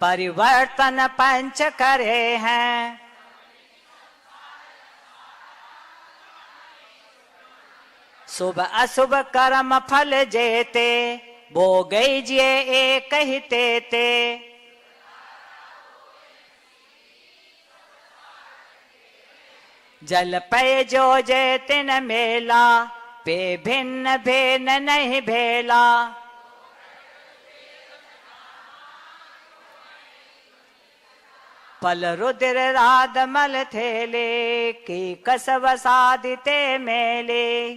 परिवर्तन पंच करे हैं। शुभ अशुभ कर्म फल जेते, वो गई जिये एक ही तेते। जल पे जो जे तिन मेला, पे भिन्न भिन्न नहीं भेला। पल रुद्र राध मल थेले, की कसब सादिते मेले।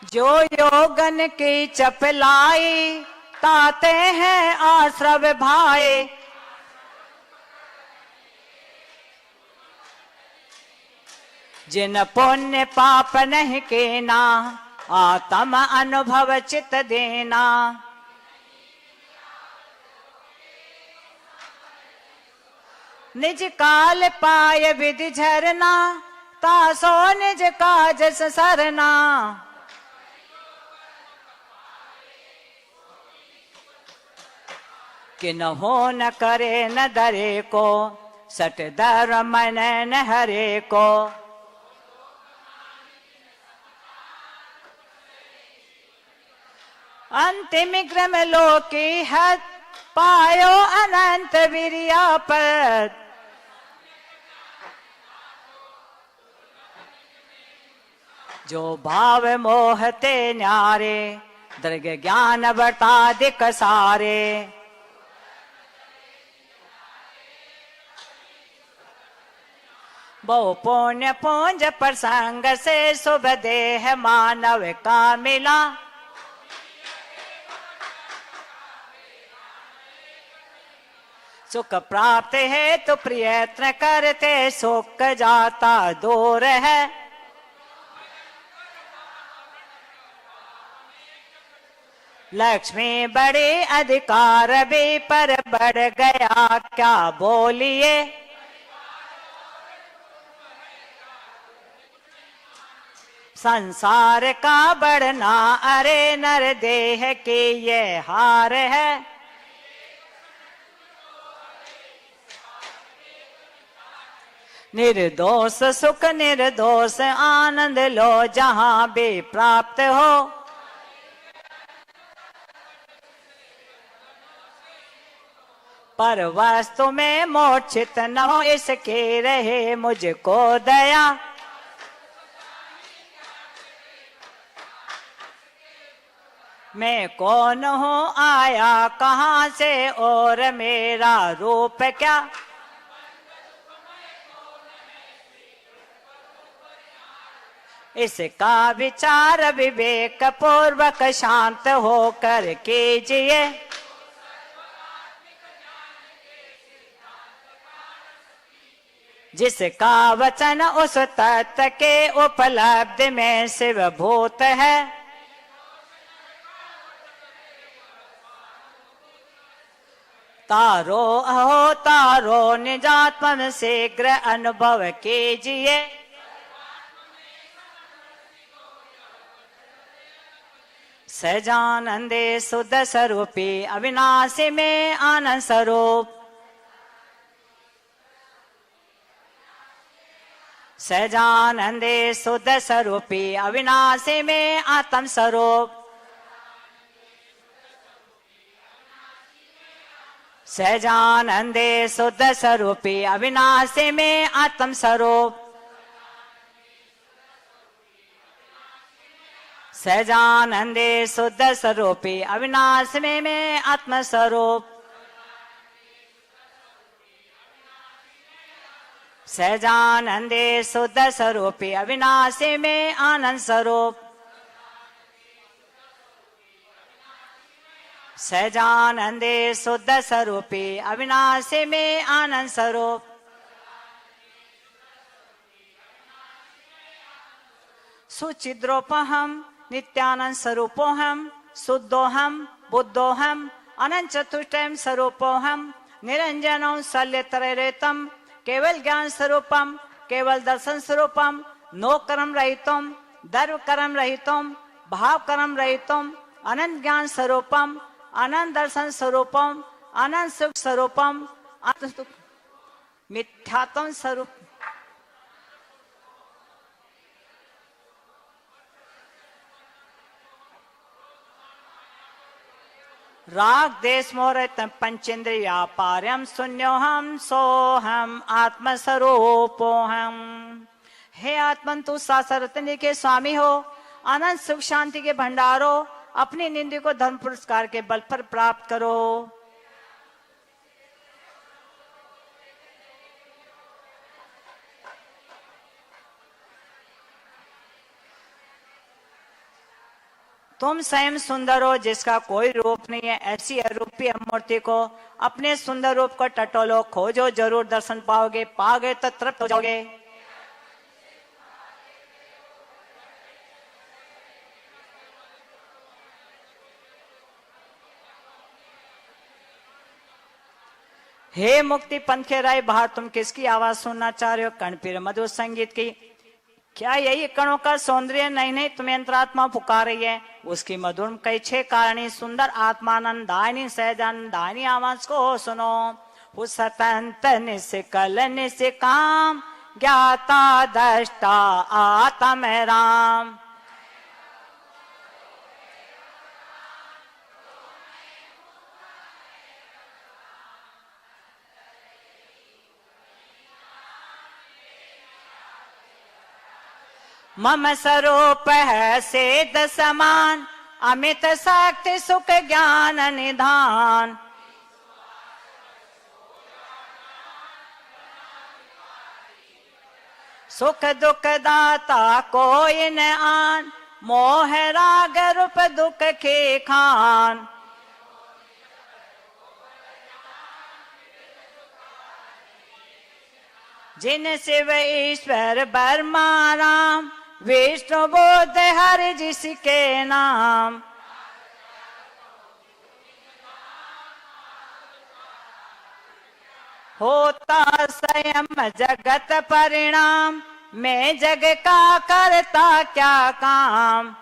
जो योगन की चपलाई, ताते हैं आश्रव भाई। जिन पुण्य पाप नहीं केना, आत्म अनुभव चित देना। निज काल पाय विधि झरना, तासो निज काज सरना। किन हो न करे न दरे को, सट दर मन न हरे को। अंतिम क्रम लोकी हत, पायो अनंत वीर्यापद। जो भाव मोहते न्यारे, दृग ज्ञान बता दिक सारे। बहु पुण्य पुंज प्रसंग से, शुभ देह मानव का मिला। सुख प्राप्त है तो प्रयत्न करते, सुख जाता दूर है। लक्ष्मी बड़े अधिकार भी, पर बढ़ गया क्या बोलिए। संसार का बढ़ना, अरे नर देह की ये हार है। निर्दोष सुख निर्दोष आनंद लो, जहां भी प्राप्त हो। पर वास्तु में मोक्षित न हो, इसके रहे मुझको दया। मैं कौन हूँ, आया कहाँ से, और मेरा रूप क्या। इसका विचार विवेक पूर्वक शांत होकर कीजिए। जिसका वचन उस तत्व के उपलब्धि में शिवभूत है। तारो अहो तारो निजात्मन शीघ्र अनुभव कीजिए। सहजानंदे शुद्ध स्वरूपी अविनाशी में आनंद स्वरूप। सहजानंदे शुद्ध स्वरूपी अविनाशी में आत्म स्वरूप। सहजानंदे शुद्ध स्वरूपी अविनाशी में आत्म स्वरूप। सहजानंदे शुद्ध स्वरूपी अविनाशी में आत्म स्वरूप। सहजानंदे शुद्ध स्वरूपी अविनाशी में आनंद स्वरूप। सहजानंदे शुद्ध स्वरूपी अविनाशी में आनंद स्वरूप। सुचिद्रोपहम नित्यानंद स्वरूपोहम शुद्धोहम बुद्धोहम अनंत चतुष्टयम स्वरूपोहम निरंजनो शल्यतरैरेतम केवल ज्ञान स्वरूपम केवल दर्शन स्वरूपम नो कर्म रहितम दर्व कर्म रहितम भाव कर्म रहितम अनंत ज्ञान स्वरूपम, अनंत दर्शन स्वरूपम, अनंत सुख स्वरूपम, अनंत सुख मिथ्यात्म स्वरूप। राग देश मोह पंचेंद्रिय व्यापार्यम शून्योहम सोहम आत्मस्वरूपोहम। हे आत्मन, तू सासरतनी के स्वामी हो, अनंत सुख शांति के भंडारो, अपनी निंदा को धर्म पुरस्कार के बल पर प्राप्त करो। तुम स्वयं सुंदर हो जिसका कोई रूप नहीं है, ऐसी अरूपी मूर्ति को अपने सुंदर रूप को टटोलो, खोजो, जरूर दर्शन पाओगे, पाओगे तो तृप्त हो जाओगे। हे मुक्ति पंथ के राय, बाहर तुम किसकी आवाज सुनना चाह रहे हो? कर्णप्रिय मधुर संगीत की। क्या यही कणों का सौंदर्य नहीं? नहीं, तुम्हें अंतरात्मा पुकार रही है। उसकी मधुर कई छह कारणी सुंदर आत्मानंदायनी सहजानंदायनी आवाज को सुनो। उस तंत निष्कल निष्काम ज्ञाता दृष्टा आत्म राम। मम स्वरूप है सेद समान, अमित शक्ति सुख ज्ञान निधान। सुख दुख दाता कोई न आन, मोह राग रूप दुख के खान। जिन शिव ईश्वर ब्रह्मा राम, विष्णु बुद्ध हरि जिसके नाम। होता स्वयं जगत परिणाम, मैं जग का करता क्या काम।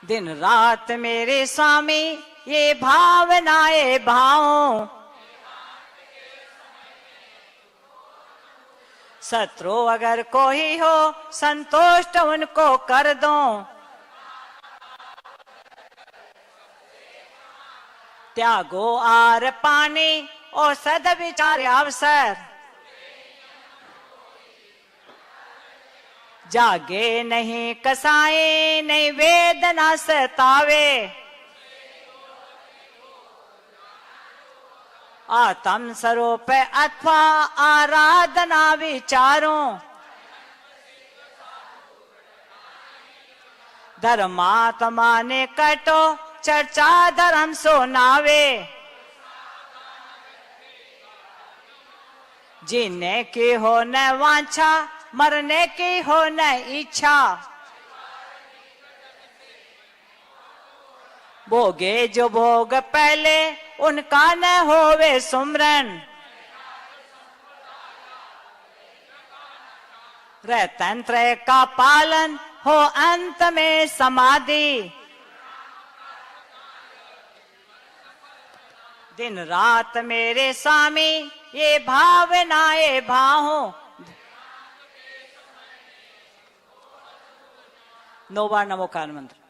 दिन रात मेरे स्वामी ये भावनाएं भाव। शत्रु अगर कोई हो संतुष्ट उनको कर दो। त्यागो आर पानी और सद विचार अवसर। जागे नहीं कसाए नहीं वेदना सतावे। आत्म स्वरूप अथवा आराधना विचारों। धर्मात्मा ने कटो चर्चा धर्म सुनावे। जीने की हो न वांछा, मरने की हो न इच्छा। भोगे जो भोग पहले उनका न होवे सुमरन। तंत्र का पालन हो अंत में समाधि। दिन रात मेरे स्वामी ये भावनाएं भाहो। नौ बार नमोकार मंत्र।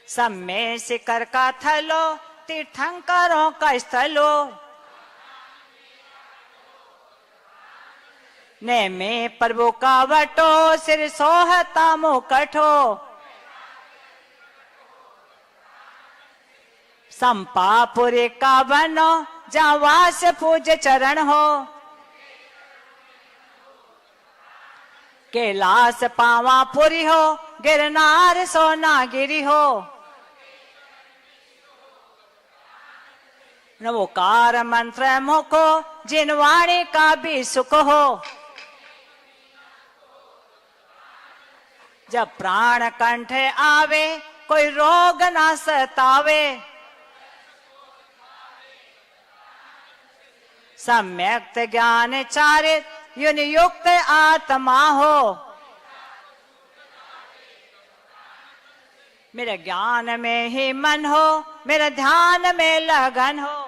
सब में शिखर का थलो तीर्थंकरों का स्थलो। ने में प्रभु का वटो सिर सोहता मुकठो। संपापुरी का बनो जहाँ वास पूज चरण हो। कैलाश पावापुरी हो गिरनार सोनागिरी हो, नवोकार मंत्र मुको जिन वाणी का भी सुख हो, जब प्राण कंठ आवे कोई रोग ना सतावे, सम्यक्त ज्ञान चारित युन युक्त आत्मा हो, मेरे ज्ञान में ही मन हो, मेरे ध्यान में लगन हो,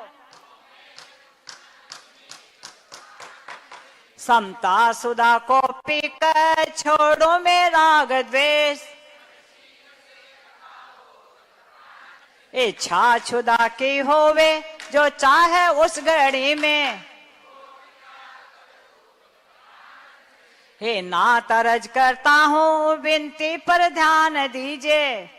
समता सुधा को पीकर छोड़ो में राग द्वेष, इच्छा क्षुधा की होवे जो चाहे उस घड़ी में, हे नाथ अर्ज करता हूँ विनती पर ध्यान दीजिए,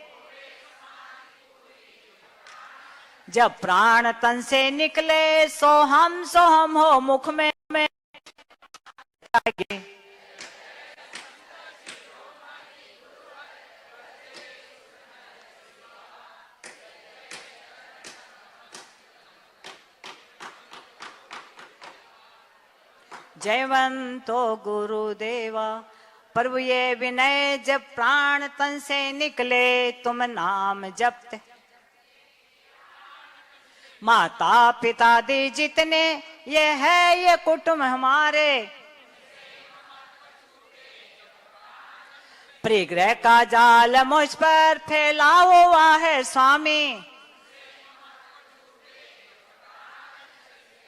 जब प्राण तन से निकले सो हम हो मुख में आगे। जयवंतो गुरुदेवा प्रभु ये विनय, जब प्राण तन से निकले तुम नाम जपते, माता पिता दी जितने ये है ये कुटुंब हमारे, परिग्रह का जाल मुझ पर फैलाओ है स्वामी,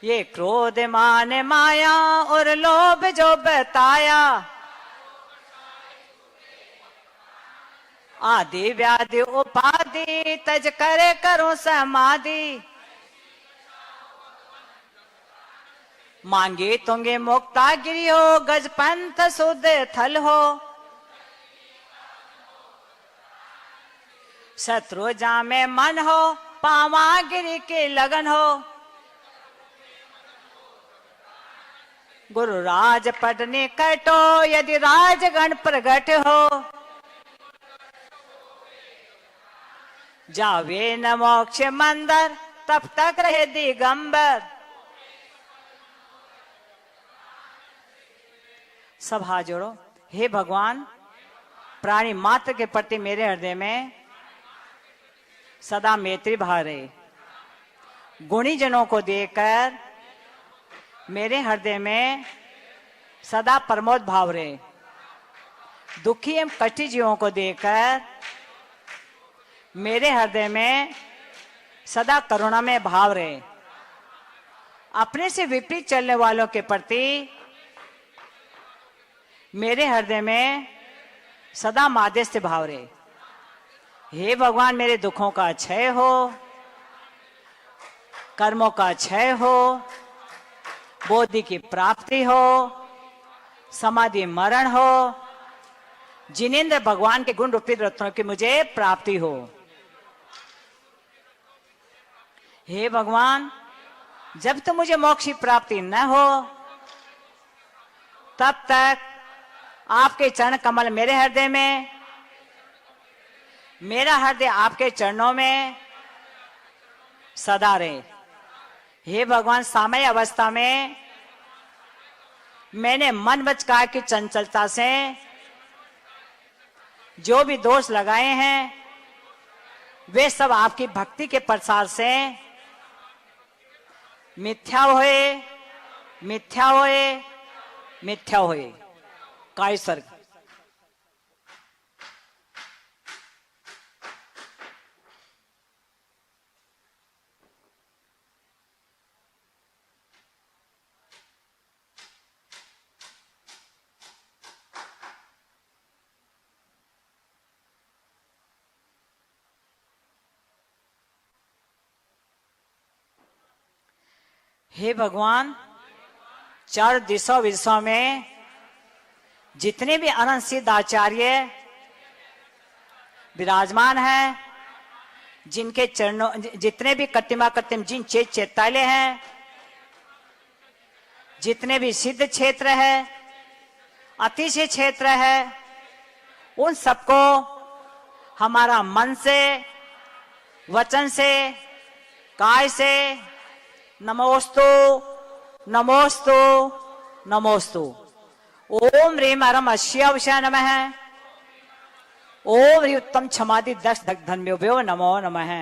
ये क्रोध मान माया और लोभ जो बताया, आदि व्याधि उपाधि तज करे करो समाधि, मांगे तुंगे मुक्ता गिरी हो, गज पंथ शुद्ध थल हो, शत्रु जा में मन हो, पावा गिरी के लगन हो, गुरु राज पटने कटो यदि राजगण प्रगट हो, जावे न मोक्ष मंदिर तब तक रहे दिगंबर, सब हाथ जोड़ो। हे भगवान, प्राणी मात्र के प्रति मेरे हृदय में सदा मैत्री भाव रहे, गुणी जनों को देकर मेरे हृदय में सदा प्रमोद भाव रहे, दुखी एवं कष्टी जीवों को देकर मेरे हृदय में सदा करुणा में भाव रहे, अपने से विपरीत चलने वालों के प्रति मेरे हृदय में सदा माध्यस्थ भाव रहे। हे भगवान, मेरे दुखों का क्षय हो, कर्मों का क्षय हो, बोधि की प्राप्ति हो, समाधि मरण हो, जिनेंद्र भगवान के गुण रूपी रत्नों की मुझे प्राप्ति हो। हे भगवान, जब तक मुझे मोक्ष की प्राप्ति न हो तब तक आपके चरण कमल मेरे हृदय में, मेरा हृदय आपके चरणों में सदा रहे। हे भगवान, सामय अवस्था में मैंने मन वचकार की चंचलता से जो भी दोष लगाए हैं वे सब आपकी भक्ति के प्रसार से मिथ्या होए, मिथ्या होए, मिथ्या होए। काय सर्ग। हे भगवान, चार दिशा विदिशा में जितने भी अनंत सिद्ध आचार्य विराजमान हैं, जिनके चरणों, जितने भी कटिमा कटिम जिन चेताले हैं, जितने भी सिद्ध क्षेत्र है, अतिशय क्षेत्र है, उन सबको हमारा मन से, वचन से, काय से नमोस्तु नमोस्तु नमोस्तु। ओम ह्रीम हरम अश्यावशाय नमः। ओम ह्री उत्तम क्षमादि दश धन्योभ्यो नमो नमः।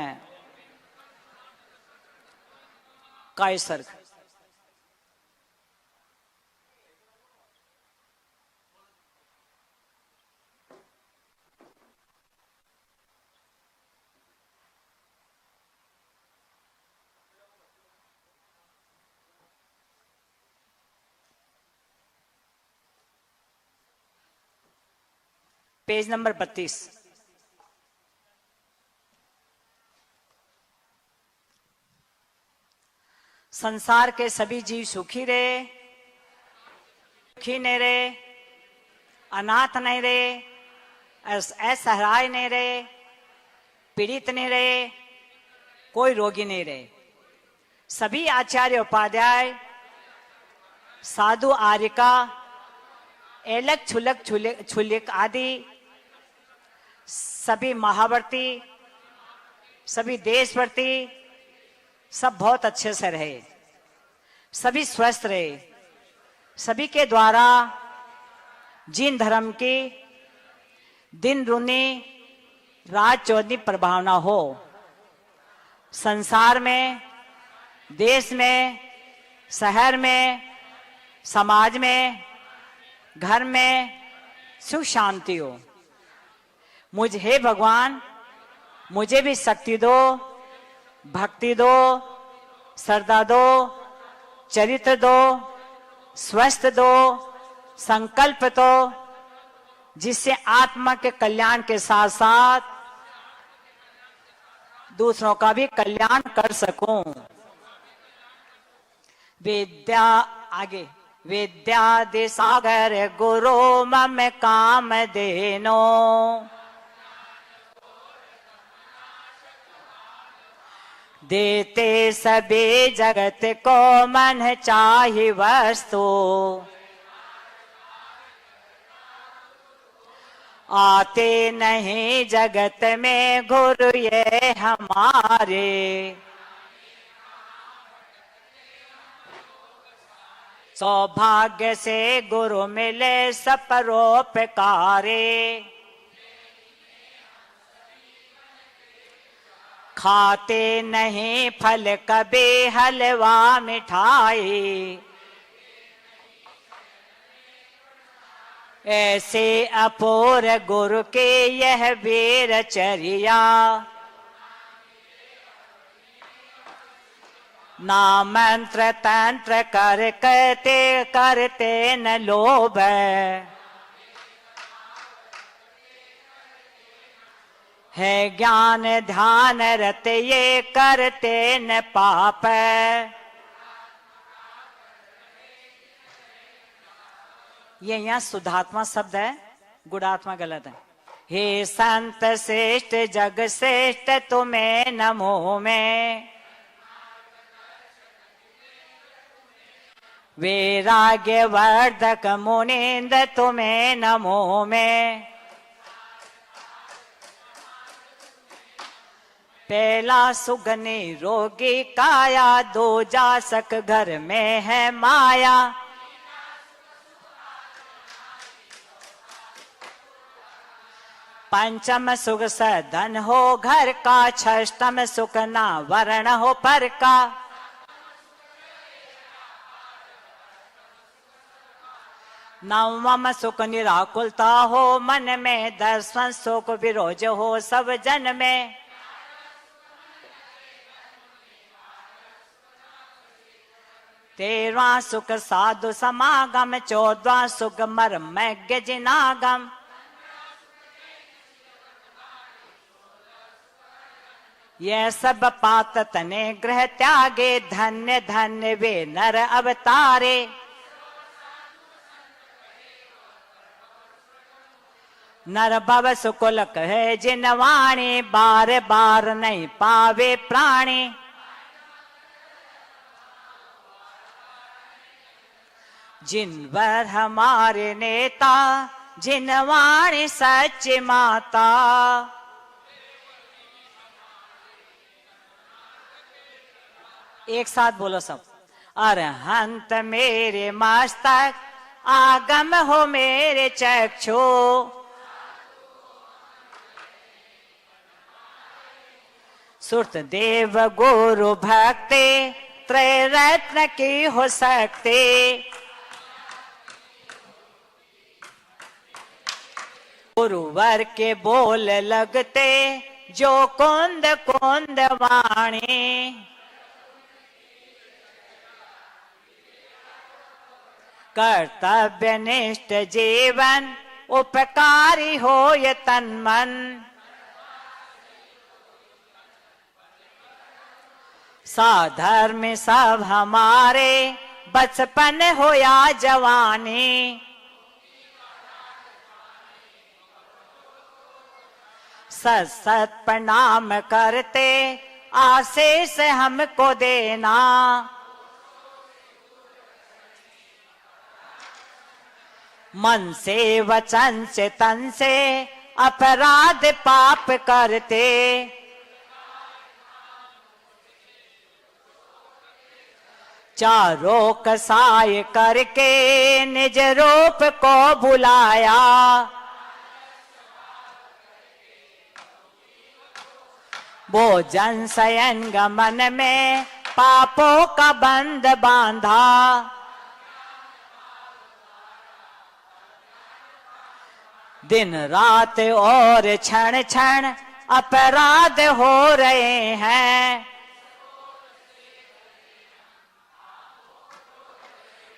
काय सर्ग। Page number 32। संसार के सभी जीव सुखी रहे, सुखी नहीं रहे, अनाथ नहीं रहे, असहाय नहीं रहे, पीड़ित नहीं रहे, कोई रोगी नहीं रहे। सभी आचार्य उपाध्याय, साधु आर्यिका, एलक छुलक छुलिक आदि सभी महावर्ती, सभी देशवर्ती, सब बहुत अच्छे से रहे, सभी स्वस्थ रहे। सभी के द्वारा जिन धर्म की दिन दुनी रात चौदनी प्रभावना हो, संसार में, देश में, शहर में, समाज में, घर में सुख शांति हो। मुझे हे भगवान, मुझे भी शक्ति दो, भक्ति दो, श्रद्धा दो, चरित्र दो, स्वस्थ दो, संकल्प दो, जिससे आत्मा के कल्याण के साथ साथ दूसरों का भी कल्याण कर सकूं। विद्या आगे। विद्यादि सागर गुरु मम काम देनो, देते सभी जगत को मन चाहि वस्तु, आते नहीं जगत में गुरु ये हमारे, सौभाग्य से गुरु मिले सब परोपकारे, खाते नहीं फल कभी हलवा मिठाई, ऐसे अपूर गुरु के यह वीर चर्या, ना मंत्र तंत्र कर करते करते न लोभ, है ज्ञान ध्यान रत ये करते न पाप, ये यहाँ शुद्धात्मा शब्द है, गुणात्मा गलत है। हे संत श्रेष्ठ जग श्रेष्ठ तुम्हें नमो में, वैराग्य वर्धक मुनीन्द्र तुम्हें नमो में, पहला सुगनी रोगी काया, दो जासक घर में है माया, पंचम सुख सधन हो घर का, षष्टम सुख ना वर्ण हो पर का, नवम सुख निराकुलता हो मन में, दसवां सुख विरोज हो सब जन में, तेरहवां सुख साधु समागम, चौदहवां सुख मर्मज्ञ जिनागम, यह सब पात तने ग्रह त्यागे, धन्य धन्य वे नर अवतारे, नर भव सुकुल कहे जिन वाणी, बार बार नहीं पावे प्राणी, जिन वर हमारे नेता, जिन वाणी सच माता, एक साथ बोलो सब। अरहंत मेरे मस्तक, आगम हो मेरे चक्षु, सुरत देव गुरु भक्ति, त्रय रत्न की हो सकते। गुरुवर के बोल लगते, जो कुंद कुंद वाणी, कर्तव्य निष्ठ जीवन, उपकारी हो ये तन मन। साधर्म सब हमारे, बचपन हो या जवानी, सत सत प्रणाम करते, आशीष हमको देना। मन से वचन से तन से, अपराध पाप करते, चारों कसाय करके निज रूप को बुलाया। भोजन शयन गमन में पापों का बंध बांधा, दिन रात और क्षण क्षण अपराध हो रहे हैं।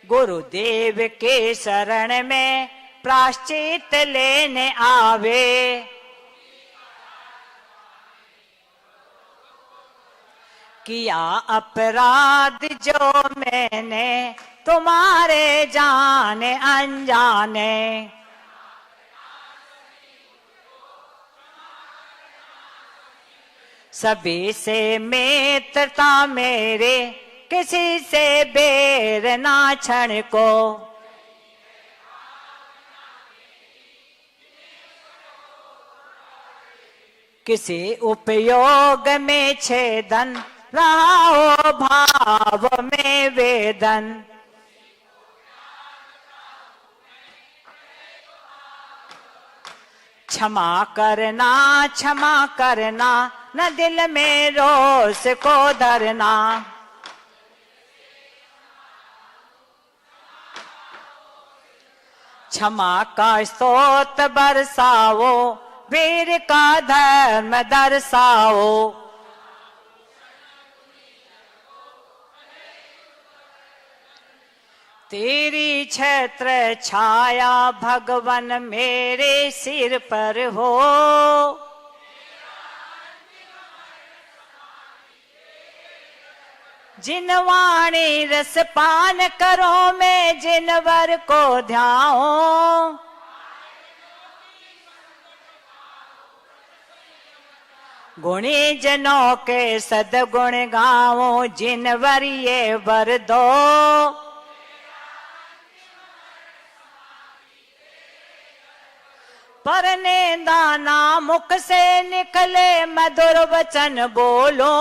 गुरुदेव के शरण में प्रायश्चित लेने आवे, किया अपराध जो मैंने तुम्हारे जाने अनजाने। सभी से मित्रता मेरे, किसी से बैर ना क्षण को। किसी उपयोग में छेदन, रहा हो भाव में वेदन। क्षमा करना, न दिल में रोष को धरना। क्षमा का स्तोत बरसाओ, वीर का धर्म दर्शाओ। तेरी छत्र छाया भगवन मेरे सिर पर हो, जिन वाणी रस पान करो मैं जिनवर को ध्याओ। गुणी जनों के सदगुण गाओ, जिनवर ये वर दो। परने दाना मुख से निकले, मधुर वचन बोलो।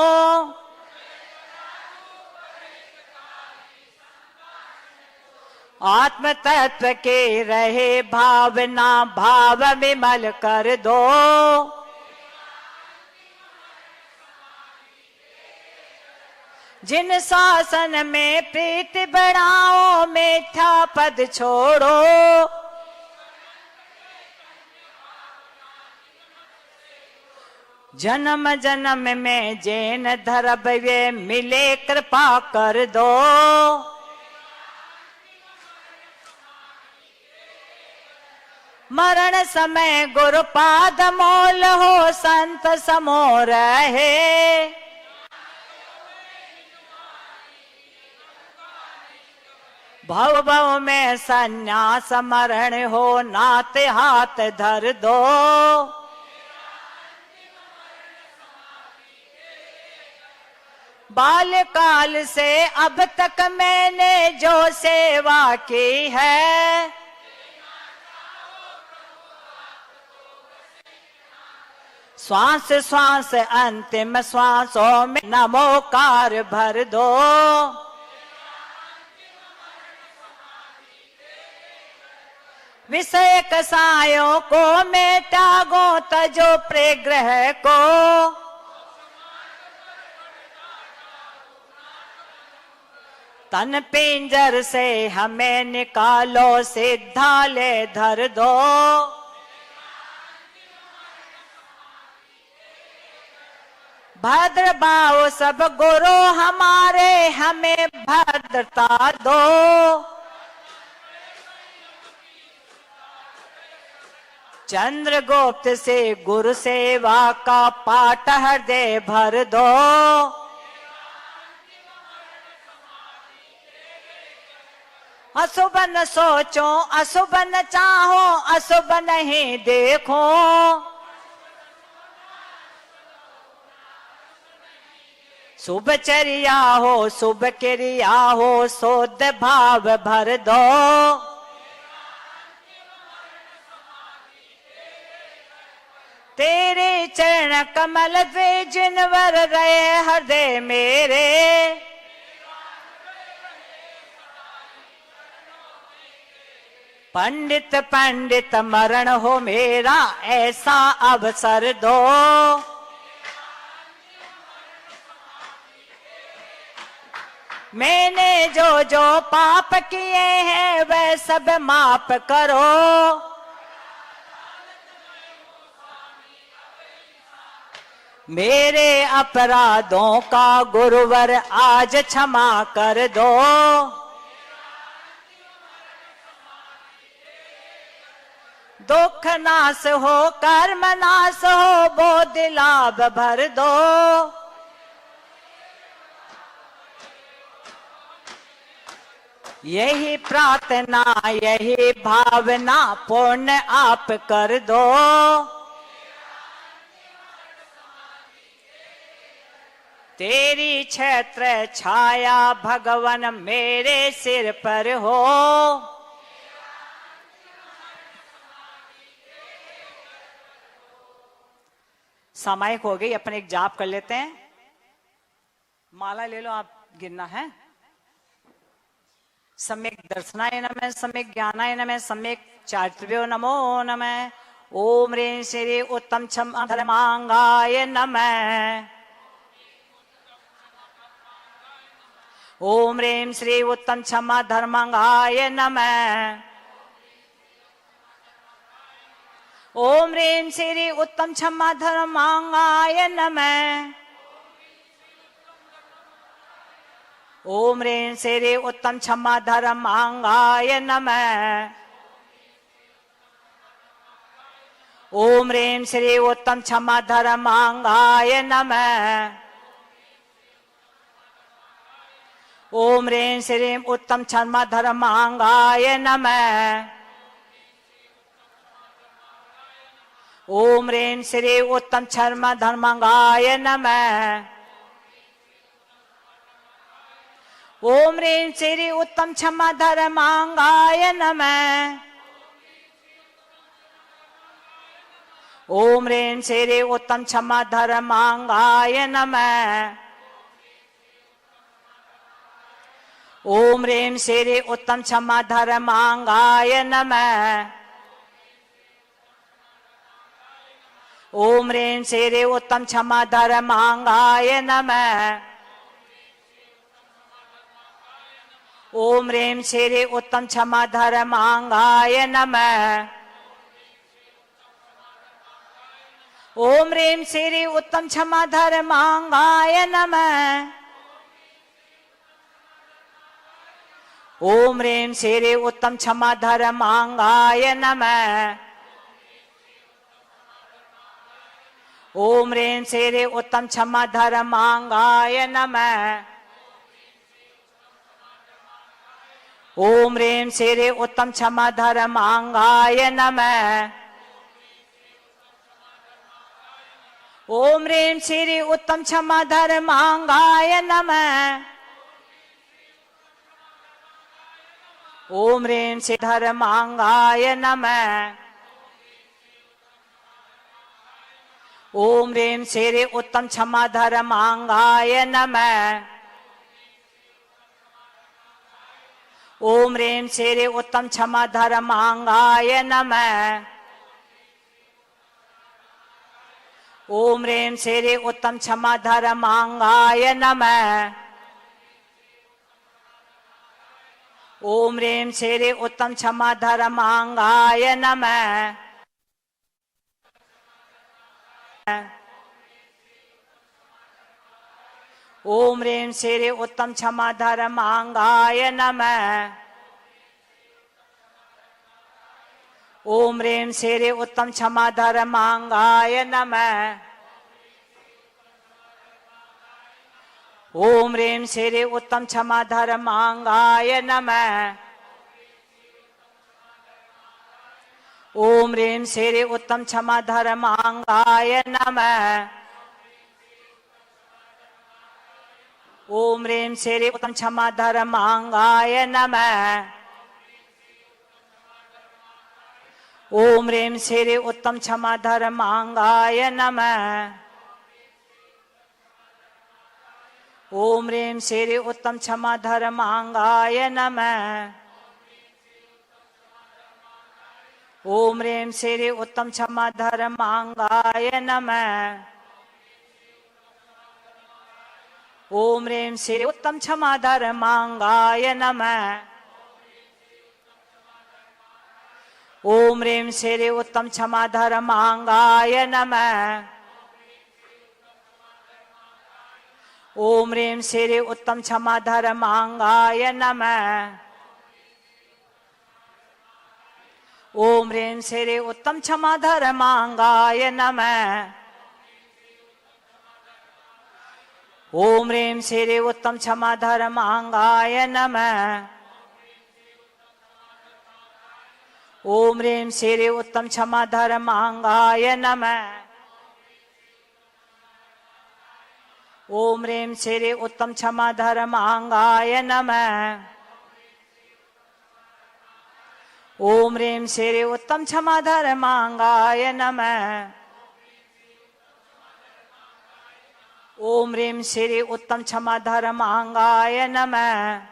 आत्म तत्व के रहे भावना, भाव विमल कर दो। जिन शासन में प्रीति बढ़ाओ, मीठा पद छोड़ो। जन्म जन्म में जैन धर्म वे मिले, कृपा कर दो। मरण समय गुरुपाद मोल हो, संत समो रहे। भव भव में संन्यास मरण हो, नाते हाथ धर दो। बाल्यकाल से अब तक मैंने जो सेवा की है, श्वास श्वास अंतिम श्वासों में नमोकार भर दो। विषय कसायों को मैं त्यागो तजो प्रेग्रह को। तन पिंजर से हमें निकालो सिद्धालय धर दो। भद्र भाव सब गुरु हमारे हमें भद्रता दो। चंद्रगुप्त से गुरु सेवा का पाठ हृदय भर दो। अशुभ न सोचो अशुभ न चाहो अशुभ नहीं देखो। शुभ चर्या हो शुभ क्रिया हो शुद्ध भाव भर दो। तेरे चरण कमल द्वे जिनवर रहे हृदय मेरे। पंडित पंडित मरण हो मेरा ऐसा अवसर दो। मैंने जो जो पाप किए हैं वह सब माफ करो। मेरे अपराधों का गुरुवर आज क्षमा कर दो। दुख नाश हो कर्म नाश हो बोध लाभ भर दो। यही प्रार्थना यही भावना पूर्ण आप कर दो। तेरी छत्र छाया भगवन मेरे सिर पर हो। सामायिक हो गई, अपने एक जाप कर लेते हैं। माला ले लो, आप गिनना है। सम्यक दर्शनाय नमः, सम्यक ज्ञानाय नमः, सम्यक चारित्र्यो नमो नमः। ओम ह्रीं श्री उत्तम क्षम धर्मांगाय नमः। ओम ह्रीं श्री उत्तम क्षमा धर्मांगाय नमः। ओम ह्रीं श्री उत्तम क्षमा धर्मांगाय नमः। ओम ह्रीं श्री उत्तम क्षमा धर्मांगाय नमः। ओम ह्रीं श्री उत्तम क्षमा धर्मांगाय नमः। ओम ह्रीं श्री उत्तम क्षमा धर्मांगाय नमः। ओम ह्रीं श्री उत्तम क्षमा धर्मांगाय नमः। ओम ह्रीं श्री उत्तम क्षमा धर्मांगाय नमः। ओम ह्रीं श्री उत्तम क्षमा धर्मांगाय नमः। ओम ह्रीं श्री उत्तम क्षमा धर्मांगाय नमः। ओम ह्रीं श्री उत्तम क्षमा धर्मांगाय नमः। ओम ह्रीं श्री उत्तम क्षमा धर्मांगाय नमः। ओम ह्रीं श्री उत्तम क्षमा धर्मांगाय नमः। ओम ह्रीं श्री उत्तम क्षमा धर्मांगाय नमः। ओम ह्रीं श्री उत्तम क्षमा धर्मांगाय नमः। ओम ह्रीं श्री उत्तम क्षमा धर्मांगाय नमः। ओम ह्रीं श्री उत्तम क्षमा धर्मांगाय नमः। ओम ह्रीं श्री धर्मांगाय नमः। ओम ह्रीं श्री उत्तम क्षमा धर्मांगाय नमः। ओम ह्रीं श्री उत्तम क्षमा धर्मांगाय नमः। ओम ह्रीं श्री उत्तम क्षमा धर्मांगाय नमः। ओम ह्रीं श्री उत्तम क्षमा धर्मांगाय नमः। ओम ह्रीं श्री उत्तम क्षमा धर्मांगाय नमः। ओम ह्रीं श्री उत्तम क्षमा धर्मांगाय नमः। ओम ह्रीं श्री उत्तम क्षमा धर्मांगाय नमः। ओम ह्रीं श्री उत्तम क्षमा धर्मांगाय नमः। ओम ह्रीं श्री उत्तम क्षमा धर्मांगाय नमः। ओम ह्रीं श्री उत्तम क्षमा धर्मांगाय नमः। ओम ह्रीं श्री उत्तम क्षमा धर्मांगाय नमः। ओम ह्रीं श्री उत्तम क्षमा धर्मांगाय नमः। ओम ह्रीं श्री उत्तम क्षमा धर्मांगाय नमः। ओम ह्रीं श्री उत्तम क्षमा धर्मांगाय नमः। ओम ह्रीं श्री उत्तम क्षमा धर्मांगाय नमः। ओम ह्रीं श्री उत्तम क्षमा धर्मांगाय नमः। ओम ह्रीं श्री उत्तम क्षमा धर्मांगाय नमः। ओम ह्रीं श्री उत्तम क्षमा धर्मांगाय नमः। ओम ह्रीं श्री उत्तम क्षमा धर्मांगाय नमः। ओम ह्रीं श्री उत्तम क्षमा धर्मांगाय नमः।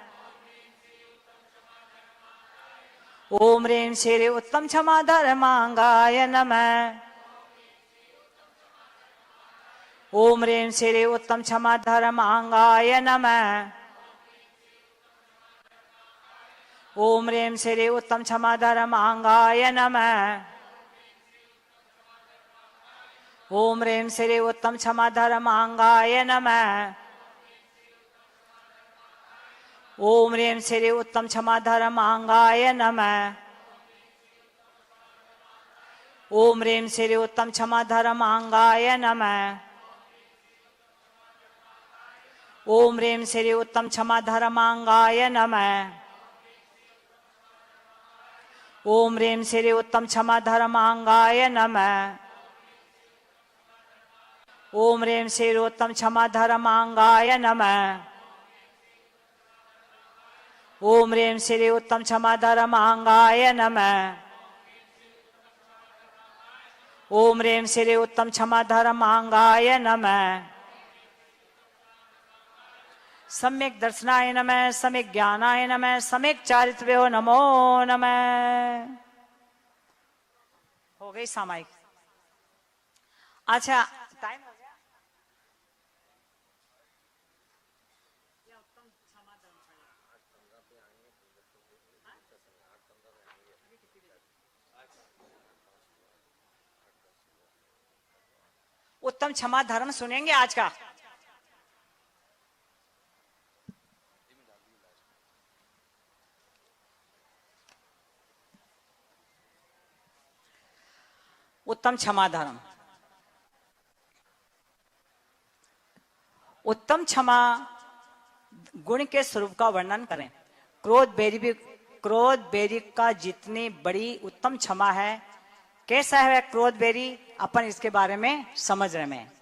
ओम ह्रीं श्री उत्तम क्षमा धर्मांगाय नमः। ओम ह्रीं श्री उत्तम क्षमा धर्मांगाय नमः। ओम ह्रीं श्री उत्तम क्षमा धर्मांगाय नमः। ओम ह्रीं श्री उत्तम क्षमा धर्मांगाय नमः। ओम ह्रीं श्री उत्तम क्षमा धर्मांगाय नमः। ओम ह्रीं श्री उत्तम क्षमा धर्मांगाय नमः। ओम ह्रीं श्री उत्तम क्षमा धर्मांगाय नमः। ओम ह्रीं श्री उत्तम क्षमा धर्मांगाय नमः। ओम ह्रीं श्री उत्तम क्षमा धर्मांगाय नमः। ओम ह्रीं श्री उत्तम क्षमा धर्मांगाय नमः। ओम ह्रीं श्री उत्तम क्षमा धर्मांगाय नमः। ओम ह्रीं श्री उत्तम क्षमा धर्मांगाय नमः। सम्यक दर्शनाय नमः। सम्यक ज्ञानाय नमः। सम्यक चारित्र्यो नमो नमः। हो गई सामायिक। अच्छा, टाइम हो गया। उत्तम क्षमा धर्म सुनेंगे आज का। उत्तम क्षमा धर्म। उत्तम क्षमा गुण के स्वरूप का वर्णन करें। क्रोध बेरी का जितनी बड़ी उत्तम क्षमा है, कैसा है क्रोध बेरी, अपन इसके बारे में समझ रहे हैं।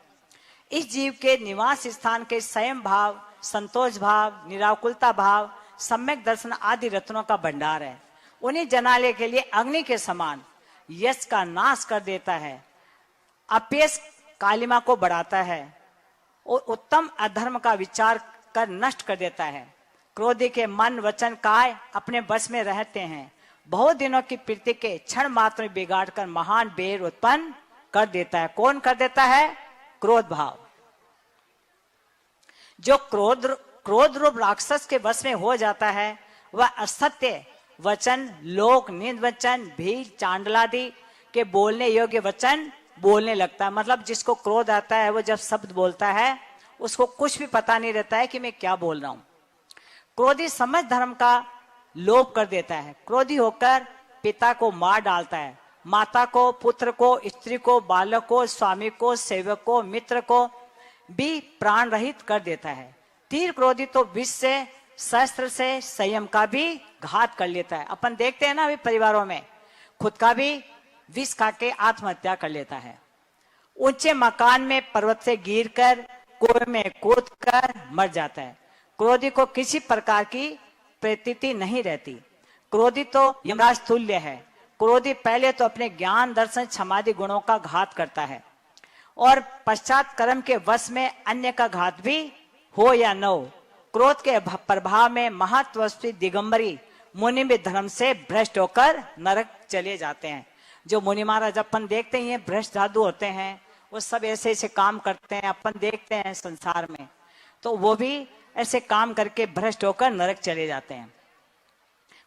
इस जीव के निवास स्थान के संयम भाव, संतोष भाव, निराकुलता भाव, सम्यक दर्शन आदि रत्नों का भंडार है। उन्हें जनाले के लिए अग्नि के समान यश का नाश कर देता है। अपयश कालिमा को बढ़ाता है और उत्तम अधर्म का विचार कर नष्ट कर देता है। क्रोधी के मन वचन काय अपने बस में रहते हैं। बहुत दिनों की प्रीति के क्षण मात्र में बिगाड़ कर महान बेर उत्पन्न कर देता है। कौन कर देता है? क्रोध भाव। जो क्रोध रूप राक्षस के वश में हो जाता है वह असत्य वचन, लोक निंद वचन, भील, चांडलादि के बोलने योग्य वचन बोलने लगता है। मतलब जिसको क्रोध आता है वो जब शब्द बोलता है उसको कुछ भी पता नहीं रहता है कि मैं क्या बोल रहा हूं। क्रोधी समझ धर्म का लोप कर देता है। क्रोधी होकर पिता को मार डालता है, माता को, पुत्र को, स्त्री को, बालक को, स्वामी को, सेवक को, मित्र को भी प्राण रहित कर देता है। तीर क्रोधी तो विष से, शस्त्र से, संयम का भी घात कर लेता है। अपन देखते हैं ना अभी परिवारों में, खुद का भी विष खा के आत्महत्या कर लेता है। ऊंचे मकान में पर्वत से गिरकर कुएं में कूद कर मर जाता है। क्रोधी को किसी प्रकार की प्रतीति नहीं रहती। क्रोधी तो यमराज तुल्य है। क्रोधी पहले तो अपने ज्ञान, दर्शन, क्षमादि गुणों का घात करता है और पश्चात कर्म के वश में अन्य का घात भी हो या न हो। क्रोध के प्रभाव में महत्वस्वी दिगंबरी मुनि भी धर्म से भ्रष्ट होकर नरक चले जाते हैं। जो मुनि महाराज अपन देखते हैं भ्रष्ट साधु होते हैं, वो सब ऐसे ऐसे काम करते हैं, अपन देखते हैं संसार में, तो वो भी ऐसे काम करके भ्रष्ट होकर नरक चले जाते हैं।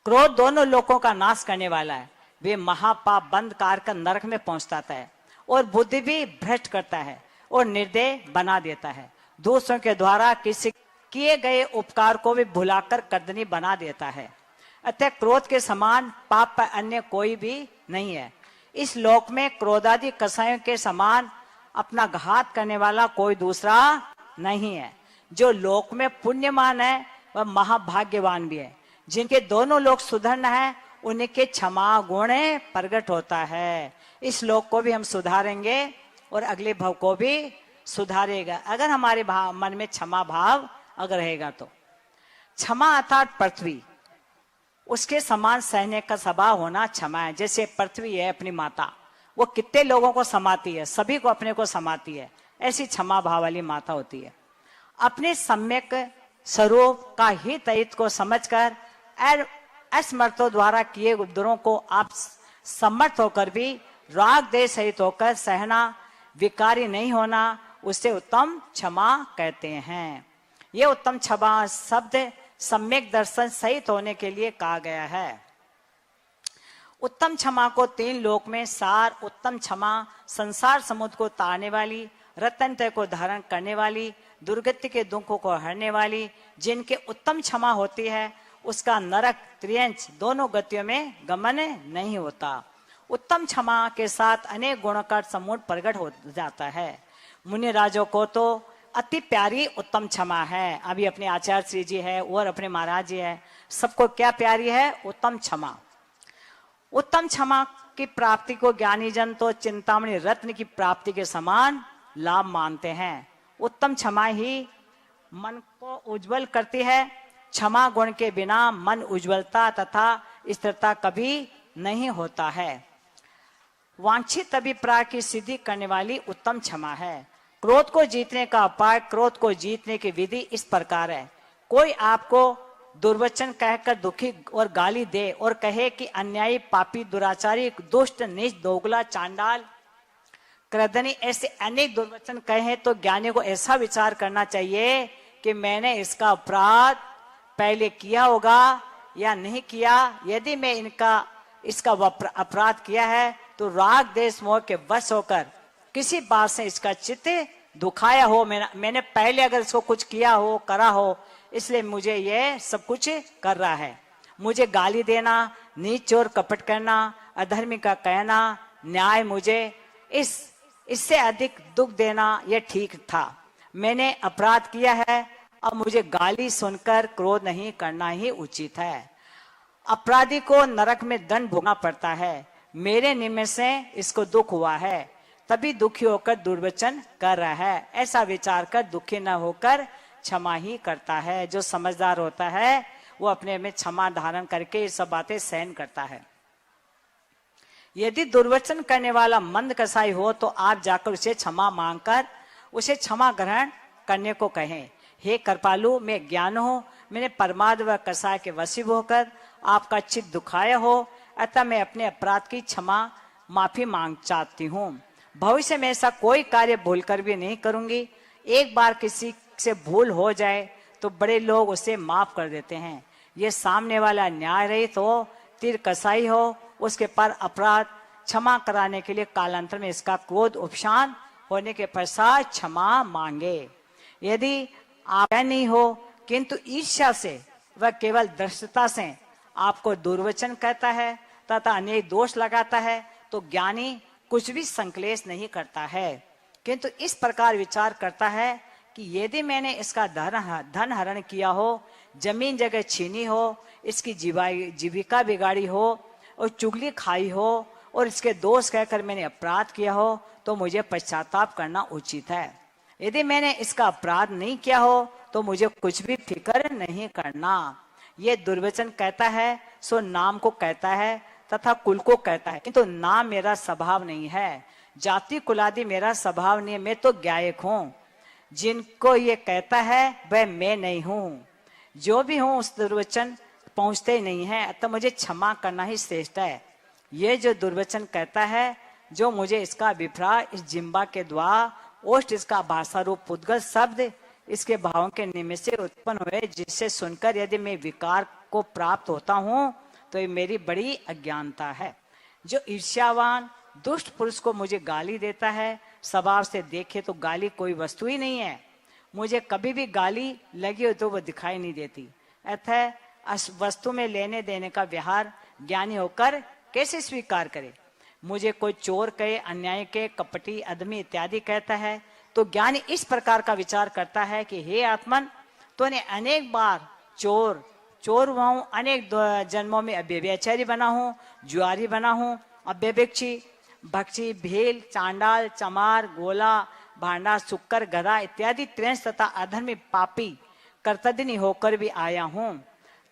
क्रोध दोनों लोगों का नाश करने वाला है। वे महापाप बंद कार कर नरक में पहुंचाता है और बुद्धि भी भ्रष्ट करता है और निर्दय बना देता है। दूसरों के द्वारा किसी किए गए उपकार को भी भुलाकर कर्दनी बना देता है। अतः क्रोध के समान पाप पर अन्य कोई भी नहीं है। इस लोक में क्रोधादि कसायों के समान अपना घात करने वाला कोई दूसरा नहीं है। जो लोक में पुण्यमान है वह महाभाग्यवान भी है। जिनके दोनों लोग सुधरना है उनके क्षमा गुण प्रकट होता है। इस लोक को भी हम सुधारेंगे और अगले भव को भी सुधारेगा अगर हमारे मन में क्षमा भाव अगर रहेगा तो। क्षमा अर्थात पृथ्वी, उसके समान सहने का स्वभाव होना क्षमा है। जैसे पृथ्वी है अपनी माता, वो कितने लोगों को समाती है, सभी को अपने को समाती है, ऐसी क्षमा भाव वाली माता होती है। अपने सम्यक स्वरूप का हित अहित को समझकर असमर्थों द्वारा किए उपद्रवों को आप समर्थ होकर भी राग देश सहित होकर सहना, विकारी नहीं होना, उसे उत्तम क्षमा कहते हैं। ये उत्तम क्षमा शब्द सम्यक दर्शन सहित होने के लिए कहा गया है। उत्तम क्षमा को तीन लोक में सार, उत्तम क्षमा संसार समुद्र को तारने वाली, रत्नत्रय को धारण करने वाली, दुर्गति के दुखों को हरने वाली, जिनके उत्तम क्षमा होती है उसका नरक त्रियंच दोनों गतियों में गमन नहीं होता। उत्तम क्षमा के साथ अनेक गुणों का समूह प्रकट हो जाता है। मुनि राजों को तो अति प्यारी उत्तम क्षमा है। अभी अपने आचार्य श्री जी है और अपने महाराज जी है, सबको क्या प्यारी है? उत्तम क्षमा। उत्तम क्षमा की प्राप्ति को ज्ञानी जन तो चिंतामणि रत्न की प्राप्ति के समान लाभ मानते हैं। उत्तम क्षमा ही मन को उज्जवल करती है। क्षमा गुण के बिना मन उज्जवलता तथा स्थिरता कभी नहीं होता है। वांछित अभिप्राय की सिद्धि करने वाली उत्तम क्षमा है। क्रोध को जीतने का उपाय, क्रोध को जीतने की विधि इस प्रकार है। कोई आपको दुर्वचन कहकर दुखी और गाली दे और कहे कि अन्यायी, पापी, दुराचारी, दुष्ट, नीच, दोगला, चांडाल, क्रदनी, ऐसे अनेक दुर्वचन कहे तो ज्ञानी को ऐसा विचार करना चाहिए कि मैंने इसका अपराध पहले किया होगा या नहीं किया। यदि मैं इसका अपराध किया है तो राग देश मोह के वश होकर किसी बात से इसका चित्त दुखाया हो, मैंने पहले अगर इसको कुछ किया हो, करा हो, इसलिए मुझे ये सब कुछ कर रहा है। मुझे गाली देना, नीच और कपट करना, अधर्मी का कहना, न्याय मुझे इससे अधिक दुख देना यह ठीक था। मैंने अपराध किया है, अब मुझे गाली सुनकर क्रोध नहीं करना ही उचित है। अपराधी को नरक में दंड भोगना पड़ता है। मेरे निमित्त से इसको दुख हुआ है, तभी दुखी होकर दुर्वचन कर रहा है। ऐसा विचार कर दुखी न होकर क्षमा ही करता है। जो समझदार होता है वो अपने में क्षमा धारण करके ये सब बातें सहन करता है। यदि दुर्वचन करने वाला मंद कसाई हो तो आप जाकर उसे क्षमा मांगकर उसे क्षमा ग्रहण करने को कहें। हे कृपालु, मैं ज्ञान हो, मैंने परमाद व कसाय के वशीभ होकर आपका चित्त दुखाया हो, अतः मैं अपने अपराध की क्षमा माफी मांग चाहती हूँ। भविष्य में ऐसा कोई कार्य भूलकर भी नहीं करूंगी। एक बार किसी से भूल हो जाए तो बड़े लोग उसे माफ कर देते हैं। ये सामने वाला न्याय रहित हो, तीर कसाई हो, उसके पर अपराध क्षमा कराने के लिए कालांतर में इसका क्रोध उपशांत होने के पश्चात क्षमा मांगे। यदि आप नहीं हो किंतु ईर्ष्या से वह केवल दृष्टता से आपको दुर्वचन कहता है तथा अनेक दोष लगाता है तो ज्ञानी कुछ भी संकलेश नहीं करता है, किंतु इस प्रकार विचार करता है कि यदि मैंने इसका धन हरण किया हो, जमीन जगह छीनी हो, इसकी जीविका बिगाड़ी हो और चुगली खाई हो और इसके दोष कहकर मैंने अपराध किया हो तो मुझे पश्चाताप करना उचित है। यदि मैंने इसका अपराध नहीं किया हो तो मुझे कुछ भी फिक्र नहीं करना। ये दुर्वचन कहता है सो नाम को कहता है तथा कुल को कहता है, किंतु नाम मेरा स्वभाव नहीं है, जाति कुलादि मेरा स्वभाव नहीं है। मैं तो गायक हूँ, जिनको ये कहता है वह मैं नहीं हूँ। जो भी हूँ उस दुर्वचन पहुंचते ही नहीं है, अतः मुझे क्षमा करना ही श्रेष्ठ है। ये जो दुर्वचन कहता है, जो मुझे इसका अभिप्राय इस जिम्बा के द्वारा ओष्ठ इसका भाषा रूप पुद्गल शब्द इसके भावों के निमित्त से उत्पन्न हुए, जिससे सुनकर यदि मैं विकार को प्राप्त होता हूँ तो ये मेरी बड़ी अज्ञानता है। जो ईर्ष्यावान दुष्ट पुरुष को मुझे गाली देता है, स्वभाव से देखे तो गाली कोई वस्तु ही नहीं है। मुझे कभी भी गाली लगी हो तो वह दिखाई नहीं देती। अतः वस्तु में लेने देने का व्यवहार ज्ञानी होकर कैसे स्वीकार करे। मुझे कोई चोर कहे, अन्याय के, कपटी, अदमी इत्यादि कहता है तो ज्ञानी इस प्रकार का विचार करता है कि हे आत्मन, तूने अनेक बार चोर हुआ हूं, अनेक जन्मों में व्यभिचारी बना हूं, जुआरी बना हूं, अव्यभिक्षी, भक्षी, भेल, चांडाल, चमार, गोला, भांडा, सुक्कर, गधा इत्यादि त्रेंस तथा अधर्मी पापी कर्तदिनी होकर भी आया हूं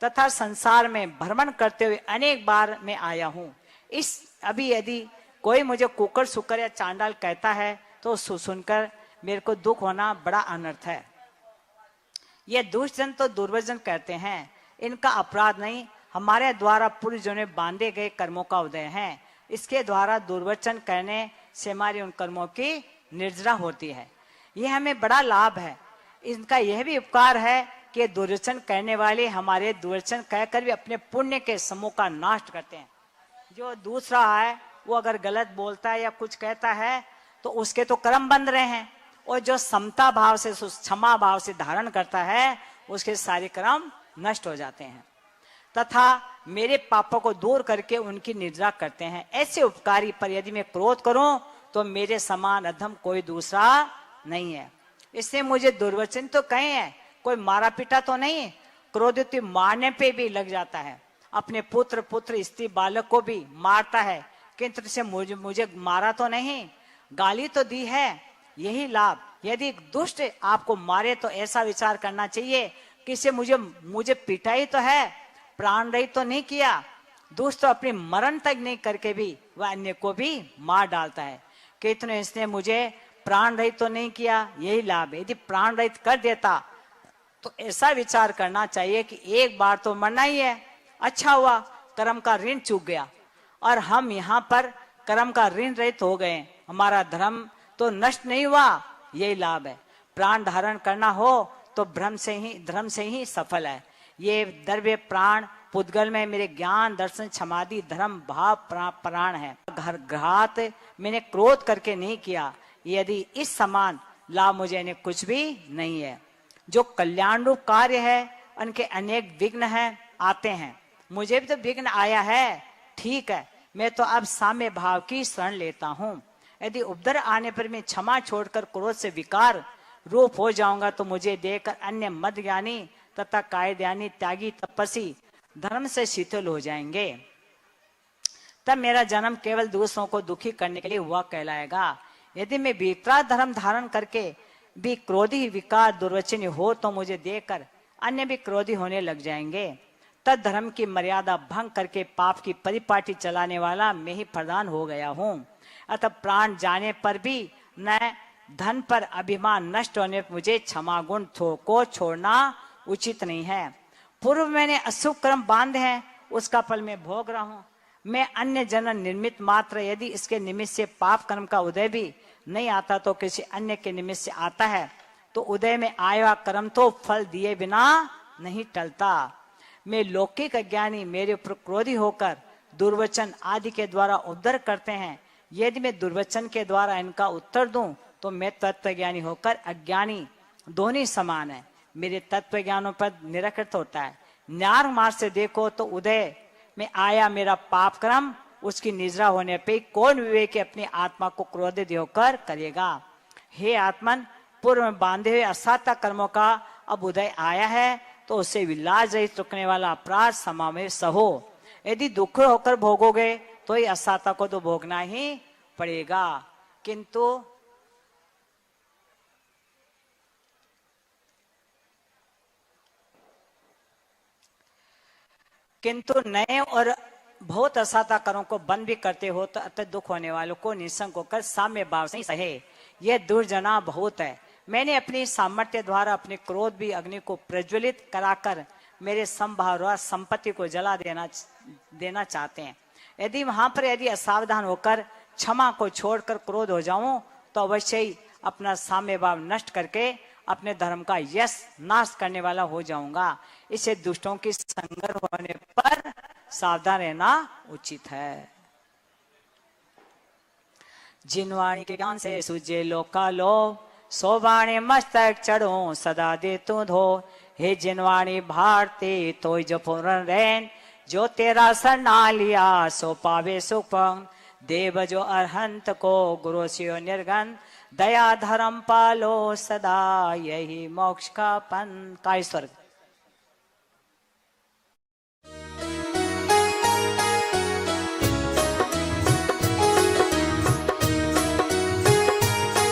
तथा संसार में भ्रमण करते हुए अनेक बार मैं आया हूं। इस अभी यदि कोई मुझे कुकर, सुकर या चांडाल कहता है तो सुनकर मेरे को दुख होना बड़ा अनर्थ है। ये दुष्टजन तो दुर्वचन कहते हैं, इनका अपराध नहीं, हमारे द्वारा पूर्वजों ने बांधे गए कर्मों का उदय है। इसके द्वारा दुर्वचन कहने से हमारी उन कर्मों की निर्जरा होती है। यह हमें बड़ा लाभ है। इनका यह भी उपकार है कि दुर्वचन कहने वाले हमारे दुर्वचन कहकर भी अपने पुण्य के समूह का नाश करते हैं। जो दूसरा है वो अगर गलत बोलता है या कुछ कहता है तो उसके तो कर्म बंध रहे हैं, और जो समता भाव से, क्षमा भाव से धारण करता है उसके सारे कर्म नष्ट हो जाते हैं तथा मेरे पापों को दूर करके उनकी निद्रा करते हैं। ऐसे उपकारी पर यदि मैं क्रोध करूं तो मेरे समान अधम कोई दूसरा नहीं है। इससे मुझे दुर्वचन तो कहे हैं, कोई मारा पीटा तो नहीं, क्रोधित मारने पे भी लग जाता है, अपने पुत्र स्त्री बालक को भी मारता है, किंतु से मुझे मारा तो नहीं, गाली तो दी है। यही लाभ। यदि दुष्ट आपको मारे तो ऐसा विचार करना चाहिए कि इसे मुझे पिटाई तो है, प्राण रहित तो नहीं किया। दुष्ट तो अपनी मरण तक नहीं करके भी वह अन्य को भी मार डालता है, कितने इसने मुझे प्राण रहित तो नहीं किया। यही लाभ है। यदि प्राण रहित कर देता तो ऐसा विचार करना चाहिए कि एक बार तो मरना ही है, अच्छा हुआ कर्म का ऋण चूक गया और हम यहाँ पर कर्म का ऋण रहित हो गए, हमारा धर्म तो नष्ट नहीं हुआ। यही लाभ है। प्राण धारण करना हो तो धर्म से ही सफल है। ये द्रव्य प्राण पुद्गल में मेरे ज्ञान, दर्शन, क्षमादि, धर्म, भाव, प्राण है। घात मैंने क्रोध करके नहीं किया। यदि इस समान लाभ मुझे कुछ भी नहीं है। जो कल्याण रूप कार्य है उनके अनेक विघ्न हैं, आते हैं। मुझे भी तो विघ्न आया है, ठीक है, मैं तो अब साम्य भाव की शरण लेता हूँ। यदि उपद्रव आने पर मैं क्षमा छोड़कर क्रोध से विकार रूप हो जाऊंगा तो मुझे देखकर अन्य मद ज्ञानी तथा कायज्ञानी, त्यागी, तपस्वी धर्म से शीतल हो जाएंगे। तब मेरा जन्म केवल दूसरों को दुखी करने के लिए हुआ कहलाएगा। यदि मैं विकरा धर्म धारण करके भी क्रोधी, विकार, दुर्वचनी हो तो मुझे देखकर अन्य भी क्रोधी होने लग जाएंगे। तद धर्म की मर्यादा भंग करके पाप की परिपाटी चलाने वाला मैं ही प्रधान हो गया हूँ। अतः प्राण जाने पर भी न धन पर अभिमान नष्ट होने पर मुझे क्षमा गुण को छोड़ना उचित नहीं है। पूर्व मैंने अशुभ कर्म बांधे हैं, उसका फल मैं भोग रहा हूँ। मैं अन्य जन्म निर्मित मात्र, यदि इसके निमित्त से पाप कर्म का उदय भी नहीं आता तो किसी अन्य के निमित्त से आता है, तो उदय में आया कर्म तो फल दिए बिना नहीं टलता। मैं लौकिक अज्ञानी मेरे ऊपर क्रोधी होकर दुर्वचन आदि के द्वारा उपद्रव करते हैं। यदि मैं दुर्वचन के द्वारा इनका उत्तर दूं तो मैं तत्वज्ञानी होकर अज्ञानी दोनों समान है, मेरे तत्व ज्ञानों पर निरकृत होता है। न्याय मार्ग से देखो तो उदय में आया मेरा पाप कर्म, उसकी निद्रा होने पे कौन विवेक अपनी आत्मा को क्रोधित होकर करेगा। हे आत्मन, पूर्व में बांधे हुए असाता कर्मों का अब उदय आया है तो उससे विलाज रहित रुकने वाला अपराध समा में सहो। यदि दुख होकर भोगोगे तो ये असाता को तो भोगना ही पड़ेगा, किंतु नए और बहुत असाता कर्मों को बंद भी करते हो तो अत्यंत दुख होने वालों को निसंग होकर साम्य भाव से सहे। यह दुर्जना बहुत है। मैंने अपनी सामर्थ्य द्वारा अपने क्रोध भी अग्नि को प्रज्वलित कराकर मेरे संभाव संपत्ति को जला देना चाहते हैं। यदि वहां पर यदि असावधान होकर क्षमा को छोड़कर क्रोध हो जाऊं तो अवश्य ही अपना साम्य भाव नष्ट करके अपने धर्म का यश नाश करने वाला हो जाऊंगा। इसे दुष्टों की संगत होने पर सावधान रहना उचित है। जिनवाणी के ज्ञान से सूझे लोका लोभ, सोबाणे मस्तक चढ़ो सदा दे तू धो। हे जिनवाणी भारती तो जो पूर्ण रैन, जो तेरा सरना लिया सो पावे सुख। देव जो अरहंत को गुरु सियो निर्गन, दया धर्म पालो सदा यही मोक्ष का पंथ। का स्वर्ग